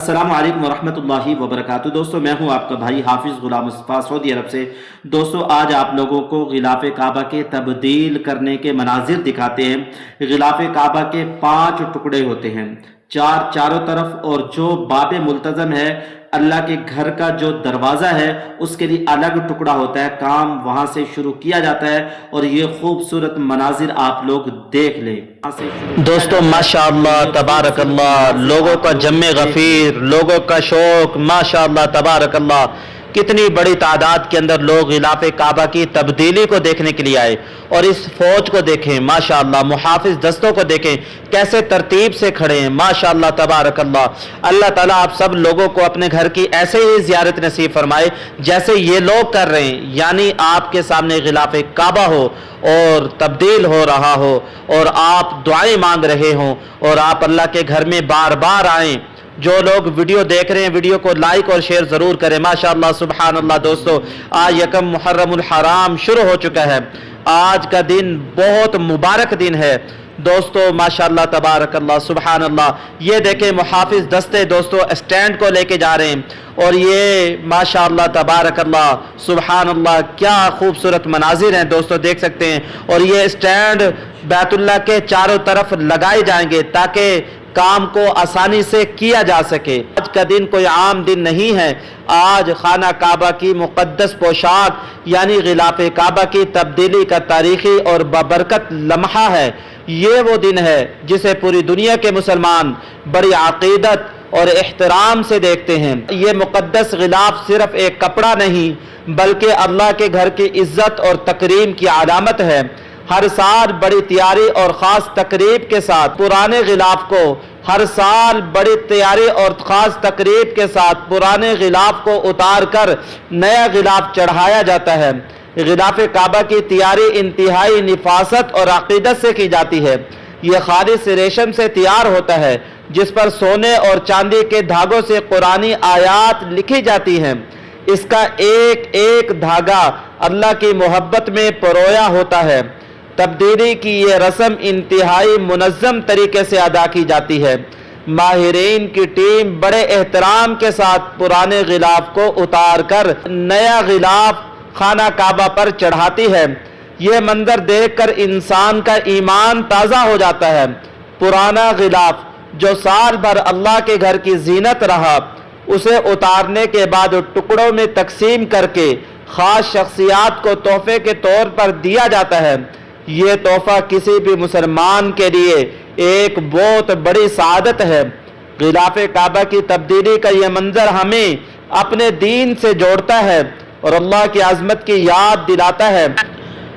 अस्सलाम वालेकुम वरहमतुल्लाहि वबरकातुहू। दोस्तों, मैं हूं आपका भाई हाफिज़ गुलाम मुस्तफ़ा सऊदी अरब से। दोस्तों, आज आप लोगों को गिलाफ़ काबा के तब्दील करने के मनाजिर दिखाते हैं। गिलाफ़ काबा के 5 टुकड़े होते हैं, 4 चारों तरफ, और जो बाब मुल्तज़म है, अल्लाह के घर का जो दरवाज़ा है, उसके लिए अलग टुकड़ा होता है। काम वहाँ से शुरू किया जाता है और ये खूबसूरत मनाजिर आप लोग देख लें। दोस्तों माशाअल्लाह तबारकल्लाह, लोगों का जम्मे गफीर, लोगों का शौक, माशाअल्लाह तबारकल्लाह, कितनी बड़ी तादाद के अंदर लोग गिलाफ़ काबा की तब्दीली को देखने के लिए आए। और इस फौज को देखें, माशाअल्लाह, मुहाफिज दस्तों को देखें कैसे तरतीब से खड़े हैं, माशाअल्लाह तबारकल्लाह। अल्लाह ताला आप सब लोगों को अपने घर की ऐसे ही ज़ियारत नसीब फरमाए जैसे ये लोग कर रहे हैं, यानी आपके सामने गिलाफ़ काबा हो और तब्दील हो रहा हो और आप दुआएं मांग रहे हों और आप अल्लाह के घर में बार बार आएँ। जो लोग वीडियो देख रहे हैं, वीडियो को लाइक और शेयर ज़रूर करें। माशाअल्लाह सुबहान अल्लाह। दोस्तों, आज यकम मुहर्रमुल हराम शुरू हो चुका है। आज का दिन बहुत मुबारक दिन है दोस्तों, माशाअल्लाह तबारकल्लाह सुबहान अल्लाह। ये देखें मुहाफिज दस्ते दोस्तों स्टैंड को लेके जा रहे हैं और ये माशाअल्लाह तबारकल्लाह सुबहान अल्लाह, क्या खूबसूरत मनाजिर हैं दोस्तों, देख सकते हैं। और ये स्टैंड बैतुल्लाह के चारों तरफ लगाए जाएंगे ताकि काम को आसानी से किया जा सके। आज का दिन कोई आम दिन नहीं है। आज खाना काबा की मुक़द्दस पोशाक यानी गिलाफ़ काबा की तब्दीली का तारीख़ी और बबरकत लम्हा है। ये वो दिन है जिसे पूरी दुनिया के मुसलमान बड़ी अक़ीदत और एहतराम से देखते हैं। ये मुक़द्दस गिलाफ़ सिर्फ एक कपड़ा नहीं बल्कि अल्लाह के घर की इज़्ज़त और तकरीम की अलामत है। हर साल बड़ी तैयारी और ख़ास तकरीब के साथ पुराने गिलाफ को हर साल बड़ी तैयारी और ख़ास तकरीब के साथ पुराने गिलाफ को उतार कर नया गिलाफ चढ़ाया जाता है। गिलाफ काबा की तैयारी इंतहाई निफासत और अक़ीदत से की जाती है। ये खालिस रेशम से तैयार होता है जिस पर सोने और चांदी के धागों से कुरानी आयात लिखी जाती हैं। इसका एक एक धागा अल्लाह की मोहब्बत में परोया होता है। तब्दीली की ये रस्म इंतहाई मुनज़्ज़म तरीके से अदा की जाती है। माहिरीन की टीम बड़े एहतराम के साथ पुराने गिलाफ को उतार कर नया गिलाफ खाना काबा पर चढ़ाती है। ये मंजर देखकर इंसान का ईमान ताज़ा हो जाता है। पुराना गिलाफ जो साल भर अल्लाह के घर की जीनत रहा, उसे उतारने के बाद टुकड़ों में तकसीम करके ख़ास शख्सियात को तोहफे के तौर पर दिया जाता है। ये तोहफा किसी भी मुसलमान के लिए एक बहुत बड़ी सादत है। गिलाफ़ काबा की तब्दीली का ये मंजर हमें अपने दीन से जोड़ता है और अल्लाह की आज़मत की याद दिलाता है।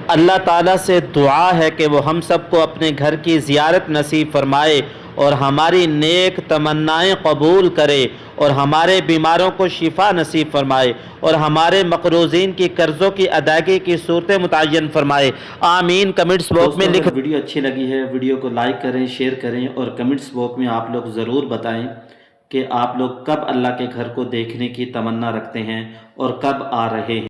अल्लाह ताला से दुआ है कि वो हम सबको अपने घर की ज़ियारत नसीब फरमाए और हमारी नेक तमन्नाएं कबूल करे और हमारे बीमारों को शिफा नसीब फरमाए और हमारे मक़रूज़ीन की कर्ज़ों की अदायगी की सूरतें मुतय्यन फरमाए। आमीन। कमेंट्स बॉक्स में लिख। वीडियो अच्छी लगी है, वीडियो को लाइक करें, शेयर करें और कमेंट्स बॉक्स में आप लोग ज़रूर बताएं कि आप लोग कब अल्लाह के घर को देखने की तमन्ना रखते हैं और कब आ रहे हैं।